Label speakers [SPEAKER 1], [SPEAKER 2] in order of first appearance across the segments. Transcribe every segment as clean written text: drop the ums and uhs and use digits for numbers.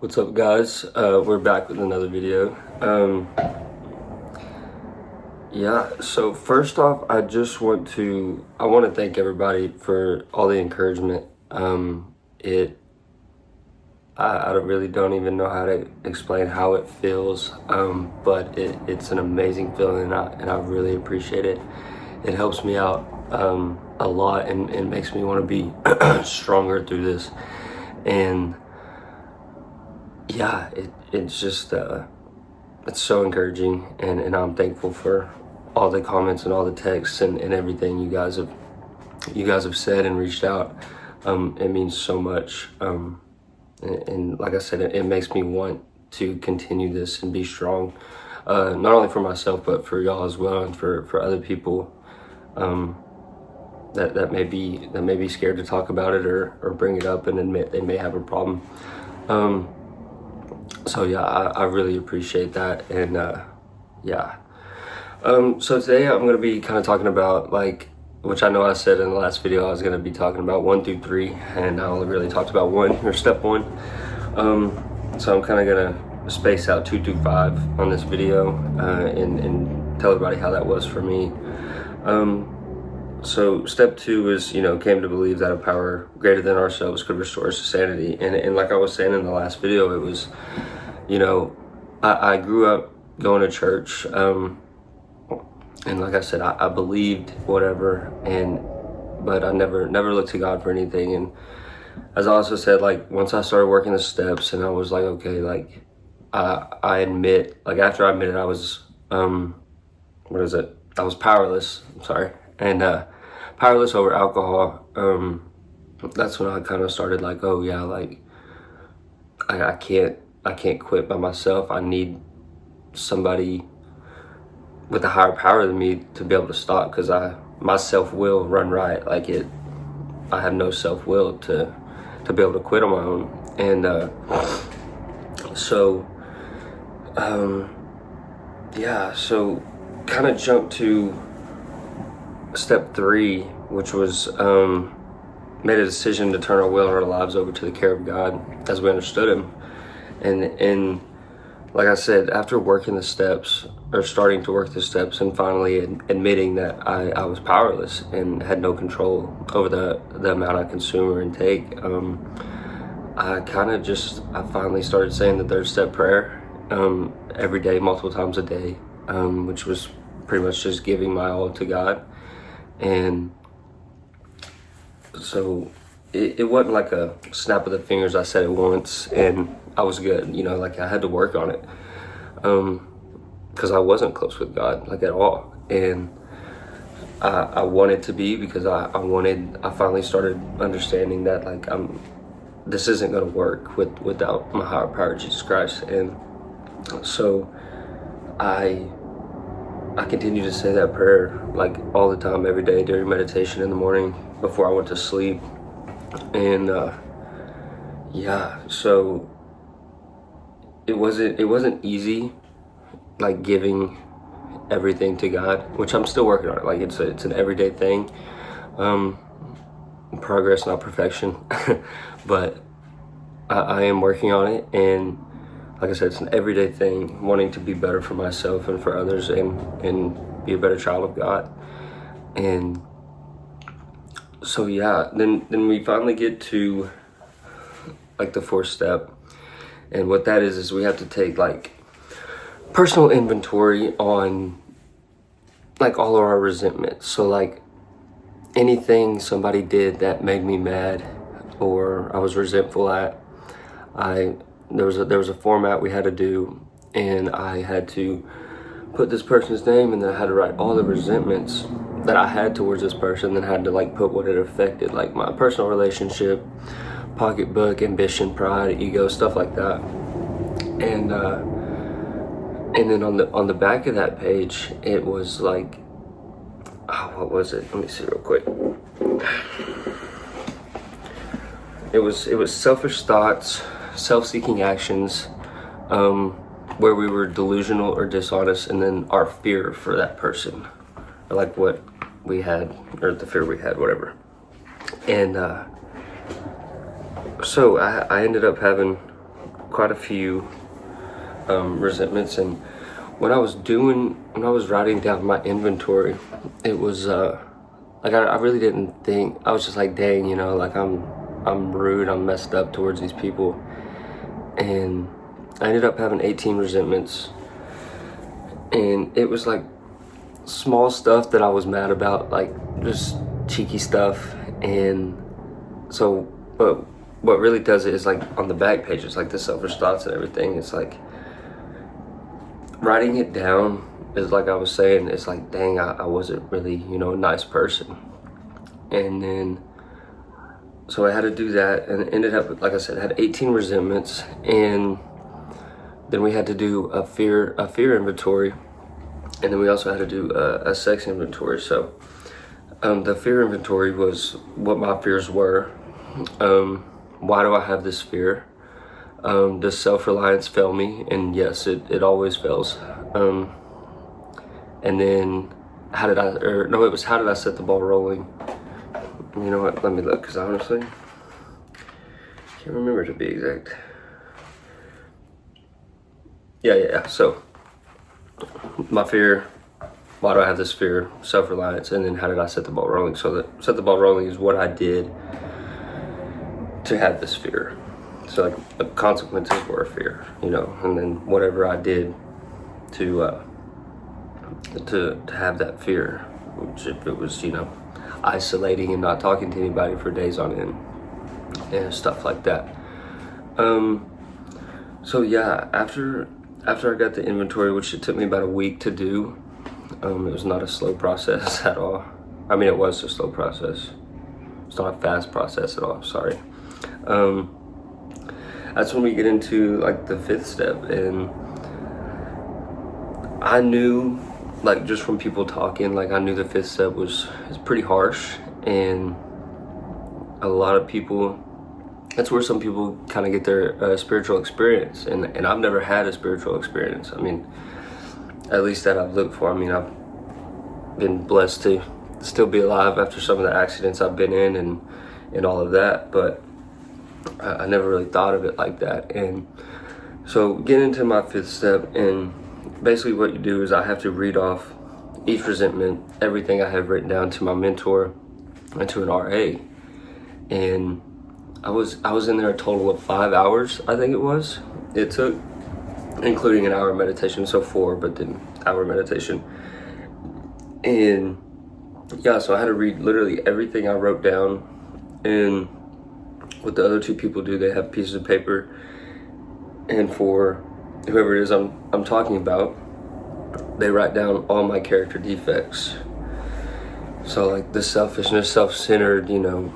[SPEAKER 1] What's up, guys? We're back with another video. So first off, I want to thank everybody for all the encouragement. I really don't even know how to explain how it feels, but it's an amazing feeling, and I really appreciate it. It helps me out a lot, and makes me want to be stronger through this. And yeah, it's just it's so encouraging, and I'm thankful for all the comments and all the texts and everything you guys have said and reached out. It means so much, and like I said, it makes me want to continue this and be strong, not only for myself but for y'all as well, and for other people that may be scared to talk about it or bring it up and admit they may have a problem. So yeah, I really appreciate that. And so today I'm going to be kind of talking about, which I know I said in the last video I was going to be talking about 1 through 3, and I only really talked about 1, or step 1. So I'm kind of going to space out 2 through 5 on this video, and tell everybody how that was for me. So step 2 is, came to believe that a power greater than ourselves could restore us to sanity. And like I was saying in the last video, it was, I grew up going to church, and like I said, I believed whatever, but I never looked to God for anything. And as I also said, once I started working the steps, and I was like, okay, I admit, after I admitted I was, I was powerless, I'm sorry, and powerless over alcohol. That's when I kind of started I can't quit by myself. I need somebody with a higher power than me to be able to stop, because my self-will run riot. I have no self-will to be able to quit on my own. And so kind of jump to step 3, which was made a decision to turn our will and our lives over to the care of God as we understood Him. And like I said, after working the steps, or starting to work the steps, and finally admitting that I was powerless and had no control over the amount I consume or intake, I finally started saying the 3rd step prayer every day, multiple times a day, which was pretty much just giving my all to God. And so it wasn't like a snap of the fingers. I said it once and I was good, I had to work on it, because I wasn't close with God, at all. And I wanted to be, because I finally started understanding that this isn't going to work without my higher power, Jesus Christ. And so I continue to say that prayer all the time, every day, during meditation in the morning, before I went to sleep. And so it wasn't easy, giving everything to God, which I'm still working on it. It's an everyday thing, progress, not perfection. But I am working on it, and like I said, it's an everyday thing, wanting to be better for myself and for others, and be a better child of God. And so then we finally get to the 4th step, and what that is we have to take personal inventory on all of our resentments. So anything somebody did that made me mad or I was resentful at, there was a format we had to do, and I had to put this person's name, and then I had to write all the resentments that I had towards this person, then had to put what it affected, my personal relationship, pocketbook, ambition, pride, ego, stuff like that. And then on the back of that page, it was what was it? Let me see real quick. It was selfish thoughts, self-seeking actions, where we were delusional or dishonest, and then our fear for that person, or what we had, or the fear we had, whatever. And so I ended up having quite a few resentments, and when I was writing down my inventory, it was like I really didn't think. I was just like, dang, you know, like I'm rude, I'm messed up towards these people, and I ended up having 18 resentments, and it was like small stuff that I was mad about, like just cheeky stuff. And so, but what really does it is like on the back pages, like the selfish thoughts and everything, it's like writing it down is like I was saying, it's like, dang, I wasn't really, you know, a nice person. And then, so I had to do that, and it ended up, like I said, I had 18 resentments, and then we had to do a fear inventory, and then we also had to do a sex inventory. So the fear inventory was what my fears were. Why do I have this fear? Does self-reliance fail me? And yes, it always fails. And then how did I set the ball rolling? You know what, let me look, because I honestly can't remember to be exact. Yeah. So my fear, why do I have this fear? Self-reliance. And then how did I set the ball rolling? So set the ball rolling is what I did to have this fear. So like the consequences were a fear, you know, and then whatever I did to have that fear, which if it was, you know, isolating and not talking to anybody for days on end and stuff like that. So yeah, after I got the inventory, which it took me about a week to do, it was not a slow process at all. I mean, it was a slow process. It's not a fast process at all, sorry. That's when we get into like the 5th step, and I knew, like just from people talking, like I knew the 5th step is pretty harsh, and a lot of people, that's where some people kind of get their spiritual experience, and I've never had a spiritual experience. I mean, at least that I've looked for. I mean, I've been blessed to still be alive after some of the accidents I've been in and all of that, but I never really thought of it like that. And so getting into my 5th step, and basically what you do is I have to read off each resentment, everything I have written down, to my mentor and to an RA. And I was in there a total of 5 hours, I think it took, including an hour of meditation, so 4, but then hour meditation. And yeah, so I had to read literally everything I wrote down. And what the other 2 people do, they have pieces of paper, and for whoever it is I'm talking about, they write down all my character defects. So like the selfishness, self-centered, you know,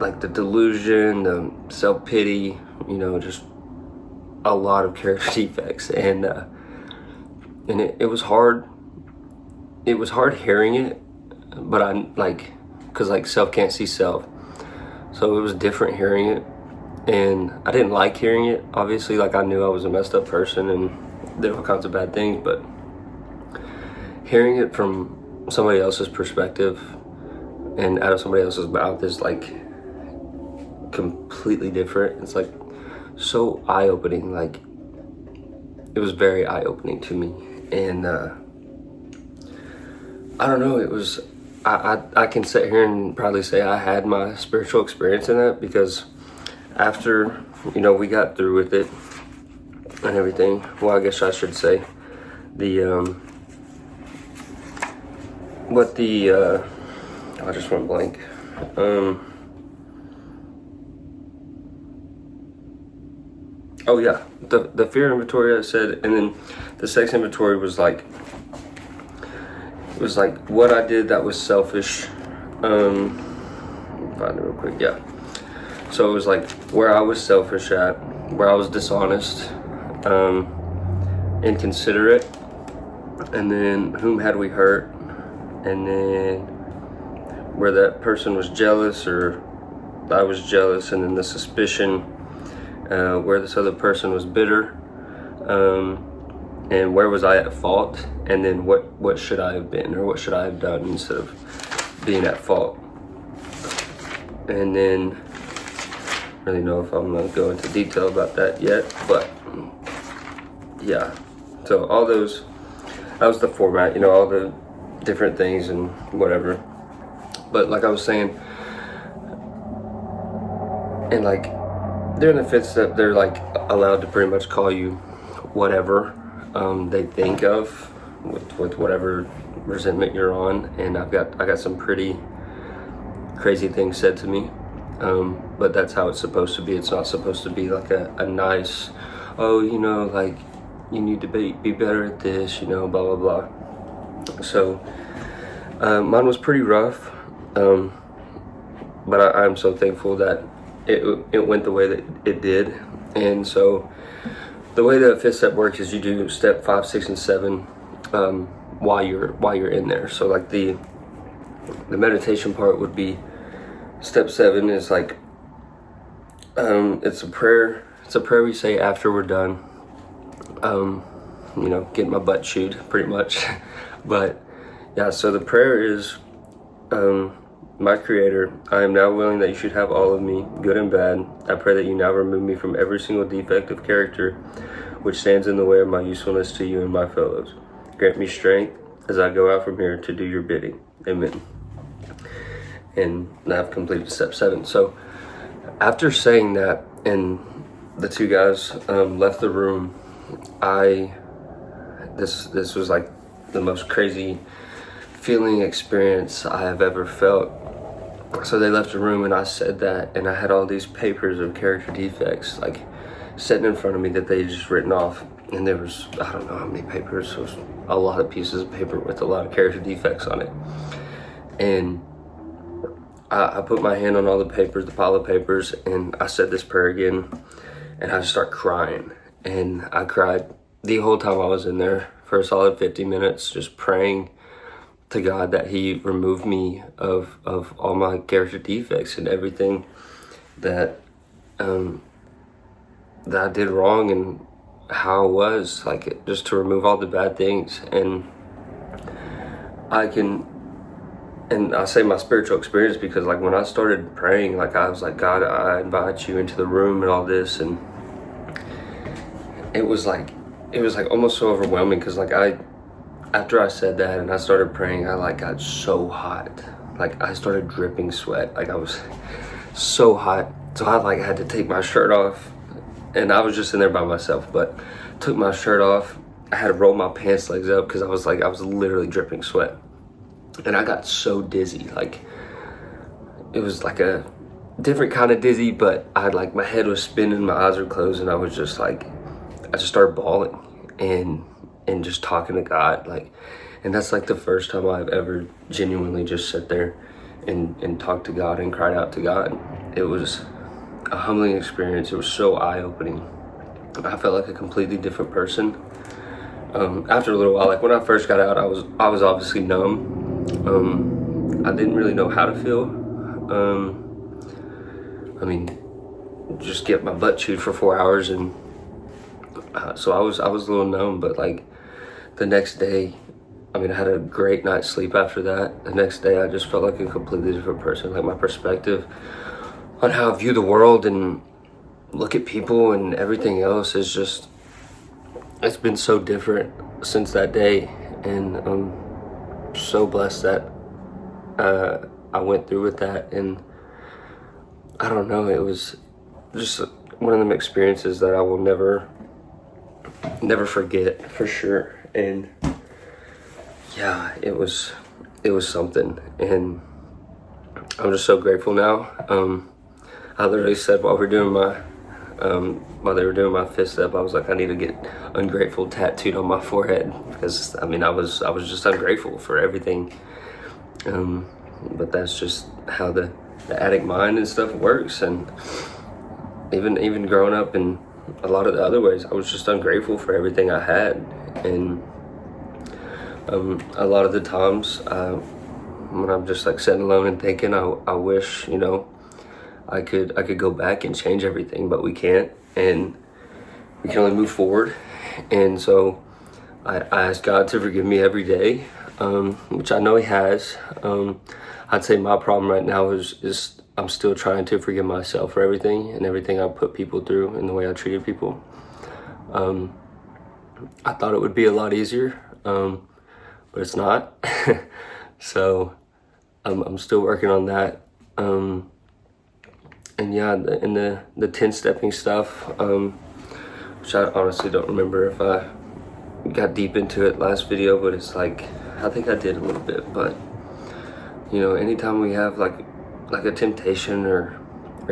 [SPEAKER 1] like the delusion, the self-pity, you know, just a lot of character defects. And it was hard. It was hard hearing it, but I like, cause like self can't see self. So it was different hearing it, and I didn't like hearing it, obviously. Like I knew I was a messed up person and did all kinds of bad things, but hearing it from somebody else's perspective and out of somebody else's mouth is like completely different. It's like so eye-opening. Like it was very eye-opening to me. And I don't know, it was, I can sit here and probably say I had my spiritual experience in that, because after, you know, we got through with it and everything, well, I guess I should say, I just went blank. Oh yeah, the fear inventory I said, and then the sex inventory was like, it was like what I did that was selfish. Let me find it real quick. Yeah. So it was like where I was selfish at, where I was dishonest, inconsiderate, and then whom had we hurt, and then where that person was jealous or I was jealous, and then the suspicion, where this other person was bitter, and where was I at fault, and then what should I have been, or what should I have done instead of being at fault. And then really know if I'm gonna go into detail about that yet, but yeah. So all those, that was the format, you know, all the different things and whatever. But like I was saying, and like during the fifth step, they're like allowed to pretty much call you whatever they think of with whatever resentment you're on. And I got some pretty crazy things said to me, but that's how it's supposed to be. It's not supposed to be like a nice, oh, you know, like you need to be better at this, you know, blah blah blah. So mine was pretty rough, but I'm so thankful that it went the way that it did. And so the way the fifth step works is you do step 5, 6, and 7 while you're in there. So like the meditation part would be step 7 is like it's a prayer. It's a prayer we say after we're done. You know, getting my butt chewed pretty much. But yeah, so the prayer is, my Creator, I am now willing that you should have all of me, good and bad. I pray that you now remove me from every single defect of character which stands in the way of my usefulness to you and my fellows. Grant me strength as I go out from here to do your bidding. Amen. And I've completed step 7. So after saying that, and the two guys left the room, this was like the most crazy feeling experience I have ever felt. So they left the room and I said that, and I had all these papers of character defects like sitting in front of me that they just written off, and there was, I don't know how many papers. It was a lot of pieces of paper with a lot of character defects on it. And I put my hand on all the papers, the pile of papers, and I said this prayer again, and I just start crying. And I cried the whole time I was in there for a solid 50 minutes, just praying to God that He removed me of all my character defects and everything that that I did wrong, and how I was, like, just to remove all the bad things. And I say my spiritual experience because like when I started praying, like I was like, God, I invite you into the room and all this, and it was like almost so overwhelming because like after I said that and I started praying, I like got so hot. Like I started dripping sweat. Like I was so hot. So I like had to take my shirt off, and I was just in there by myself, but took my shirt off. I had to roll my pants legs up because I was literally dripping sweat. And I got so dizzy. Like it was like a different kind of dizzy, but I had like my head was spinning, my eyes were closed, and I was just like, I just started bawling and just talking to God, like, and that's like the first time I've ever genuinely just sat there and talked to God and cried out to God. It was a humbling experience. It was so eye-opening. I felt like a completely different person. After a little while, like when I first got out, I was obviously numb. I didn't really know how to feel. I mean, just get my butt chewed for 4 hours, and so I was a little numb. But like the next day, I mean, I had a great night's sleep after that. The next day, I just felt like a completely different person. Like my perspective on how I view the world and look at people and everything else is just, it's been so different since that day. And I'm so blessed that I went through with that. And I don't know, it was just one of them experiences that I will never forget, for sure. And yeah, it was something, and I'm just so grateful now. I literally said while they were doing my fifth step, I was like, I need to get ungrateful tattooed on my forehead, because I mean I was just ungrateful for everything. But that's just how the addict mind and stuff works. And even growing up in a lot of the other ways, I was just ungrateful for everything I had. And a lot of the times when I'm just like sitting alone and thinking, I wish, you know, I could go back and change everything, but we can't, and we can only move forward. And so I ask God to forgive me every day. which I know he has. I'd say my problem right now is I'm still trying to forgive myself for everything and everything I put people through and the way I treated people. I thought it would be a lot easier, but it's not. So I'm still working on that. And yeah, in the 10 stepping stuff, which I honestly don't remember if I got deep into it last video, but it's like, I think I did a little bit. But you know, anytime we have like a temptation or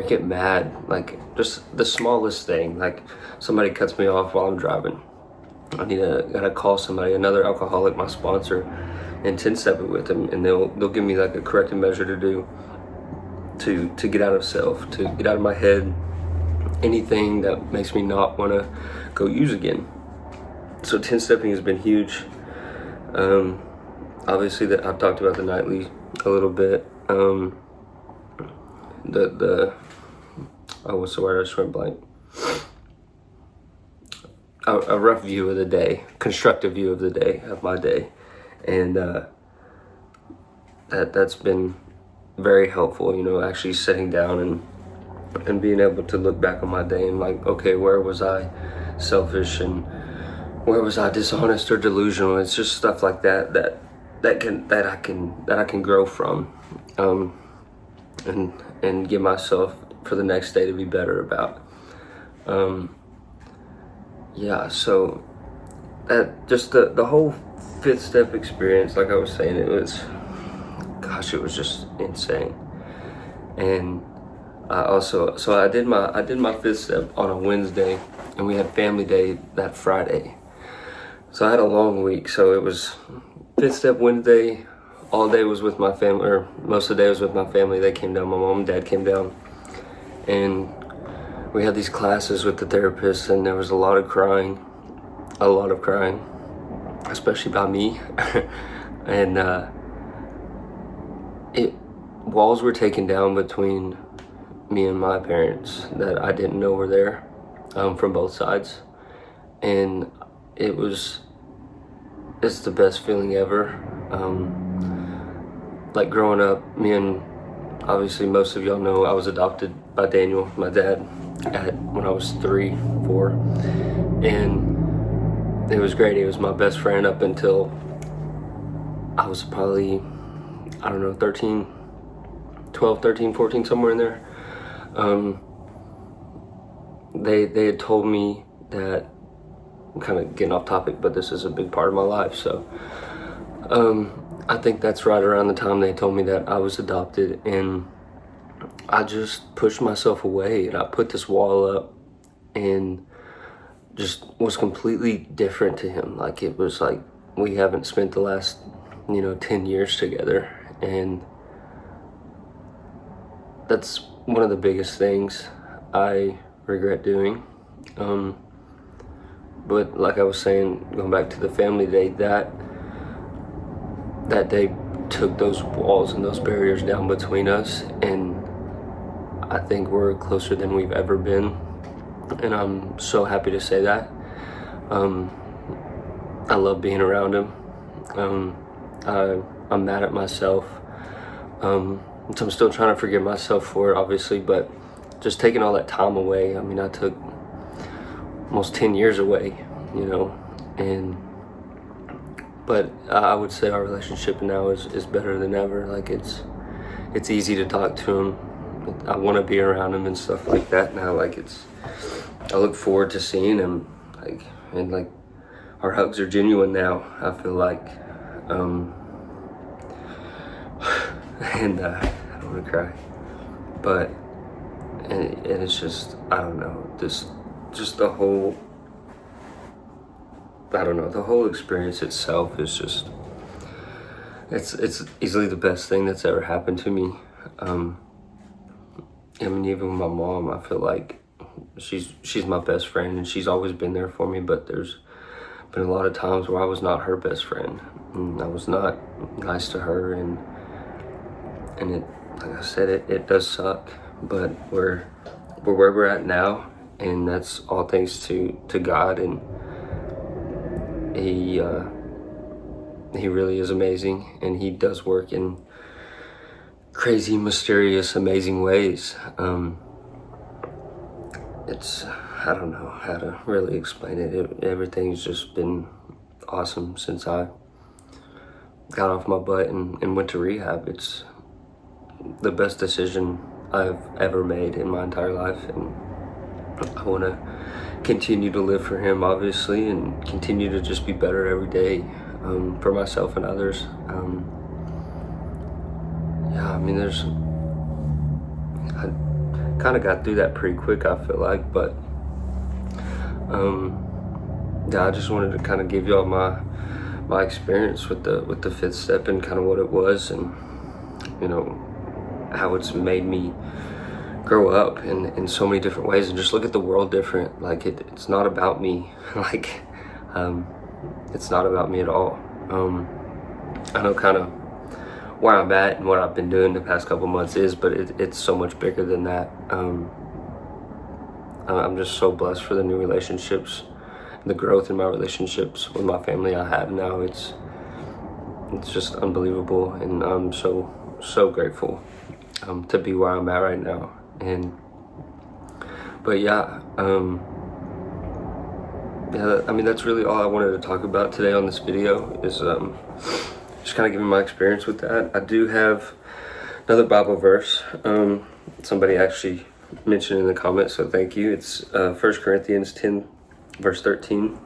[SPEAKER 1] get mad, like just the smallest thing, like somebody cuts me off while I'm driving, gotta call somebody, another alcoholic, my sponsor, and 10 step it with them, and they'll give me like a corrective measure to do to get out of self, to get out of my head, anything that makes me not want to go use again. So 10 stepping has been huge. Obviously that I've talked about the nightly a little bit. What's the word? I just went blank. A rough view of the day, constructive view of the day, of my day, and that's been very helpful. You know, actually sitting down and being able to look back on my day and like, okay, where was I selfish and where was I dishonest or delusional? It's just stuff like that I can grow from, and give myself for the next day to be better about. Yeah, so that just the whole 5th step experience, like I was saying, it was just insane. And I did my 5th step on a Wednesday, and we had family day that Friday. So I had a long week. So it was 5th step Wednesday, all day was with my family, or most of the day was with my family. They came down, my mom and dad came down, and we had these classes with the therapist, and there was a lot of crying, especially by me. And walls were taken down between me and my parents that I didn't know were there, from both sides. And it's the best feeling ever. Like growing up, me and obviously most of y'all know I was adopted by Daniel, my dad, when I was 3, 4, and it was great. He was my best friend up until I was probably, I don't know, 12, 13, 14, somewhere in there. They had told me that, I'm kind of getting off topic, but this is a big part of my life. So I think that's right around the time they told me that I was adopted, and I just pushed myself away, and I put this wall up and just was completely different to him. Like, it was like we haven't spent the last 10 years together, and that's one of the biggest things I regret doing. But like I was saying, going back to the family day, that day took those walls and those barriers down between us, and I think we're closer than we've ever been, and I'm so happy to say that. I love being around him. I'm mad at myself. So I'm still trying to forgive myself for it, obviously, but just taking all that time away. I mean, I took almost 10 years away, but I would say our relationship now is better than ever. Like, it's easy to talk to him. I want to be around him and stuff like that now. Like, I look forward to seeing him, and our hugs are genuine now, I feel like. And I don't want to cry, but and it's just, I don't know, just the whole, the whole experience itself is just, it's easily the best thing that's ever happened to me. I mean, even with my mom, I feel like she's my best friend, and she's always been there for me, but there's been a lot of times where I was not her best friend, and I was not nice to her, and it, like I said, it does suck, but we're where we're at now, and that's all thanks to God, and he he really is amazing, and he does work in crazy, mysterious, amazing ways. I don't know how to really explain it. Everything's just been awesome since I got off my butt and went to rehab. It's the best decision I've ever made in my entire life, and I want to continue to live for him, obviously, and continue to just be better every day, for myself and others. Yeah, I mean, I kind of got through that pretty quick, I feel like, but yeah, I just wanted to kind of give y'all my experience with the fifth step and kind of what it was, and how it's made me grow up in so many different ways and just look at the world different. Like it's not about me. Like it's not about me at all. I know kind of where I'm at and what I've been doing the past couple months is, but it's so much bigger than that. I'm just so blessed for the new relationships, the growth in my relationships with my family I have now. It's just unbelievable, and I'm so grateful to be where I'm at right now. But yeah, I mean, that's really all I wanted to talk about today on this video, is just kind of giving my experience with that. I do have another Bible verse. Somebody actually mentioned in the comments, so thank you. It's 1 Corinthians 10 verse 13.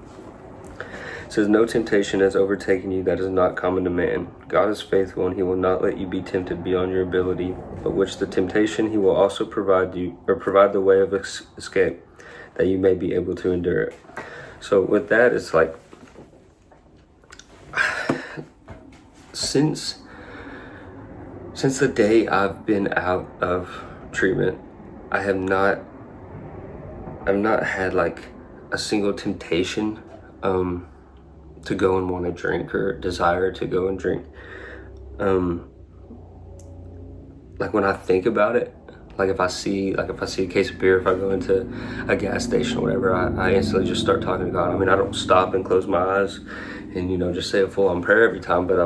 [SPEAKER 1] It says, "No temptation has overtaken you that is not common to man. God is faithful, and he will not let you be tempted beyond your ability, but which the temptation he will also provide the way of escape, that you may be able to endure it." So with that, it's like, since the day I've been out of treatment, I've not had like a single temptation to go and want to drink, or desire to go and drink. Like when I think about it, like if I see a case of beer, if I go into a gas station or whatever, I instantly just start talking to God. I mean, I don't stop and close my eyes and just say a full-on prayer every time, but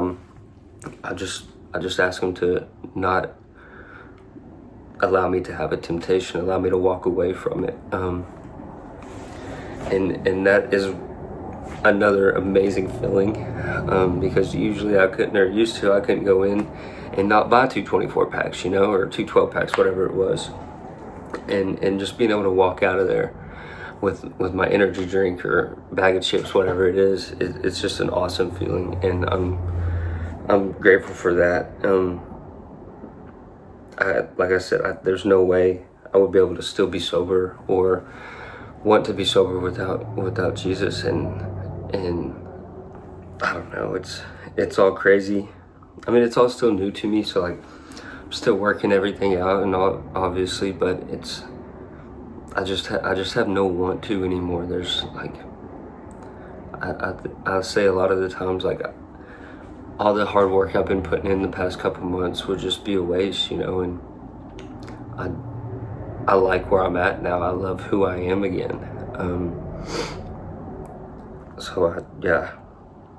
[SPEAKER 1] I just ask him to not allow me to have a temptation, allow me to walk away from it. And that is another amazing feeling, because usually I couldn't go in and not buy two 24 packs, or two 12 packs, whatever it was. And just being able to walk out of there with my energy drink or bag of chips, whatever it is, it's just an awesome feeling. And I'm grateful for that. Like I said, there's no way I would be able to still be sober or want to be sober without Jesus. And I don't know, it's all crazy. I mean, it's all still new to me, so like I'm still working everything out and all, obviously, but I just have no want to anymore. There's like, I say a lot of the times, like, all the hard work I've been putting in the past couple months would just be a waste, and I like where I'm at now. I love who I am again.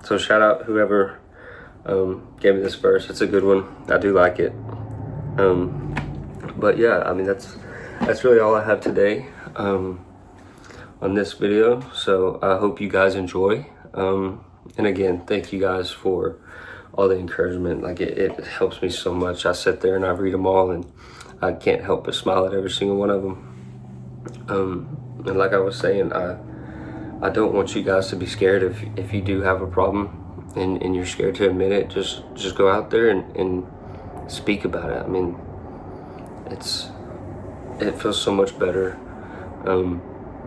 [SPEAKER 1] So shout out whoever gave me this verse. It's a good one. I do like it. But yeah, I mean, that's really all I have today on this video. So I hope you guys enjoy. And again, thank you guys for all the encouragement. Like it helps me so much. I sit there and I read them all, and I can't help but smile at every single one of them. And like I was saying, I don't want you guys to be scared if you do have a problem and you're scared to admit it. Just go out there and speak about it. I mean, it feels so much better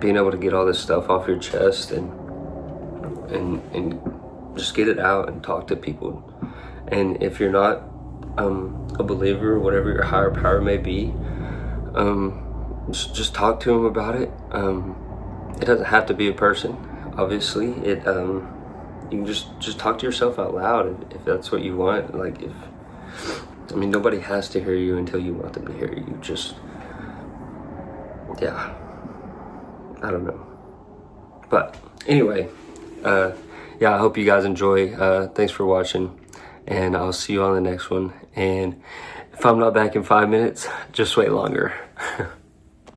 [SPEAKER 1] being able to get all this stuff off your chest and just get it out and talk to people. And if you're not a believer, whatever your higher power may be, just talk to them about it. It doesn't have to be a person, obviously. You can just talk to yourself out loud if that's what you want. Like, nobody has to hear you until you want them to hear you. I don't know. But anyway, yeah, I hope you guys enjoy. Thanks for watching, and I'll see you on the next one. And if I'm not back in 5 minutes, just wait longer.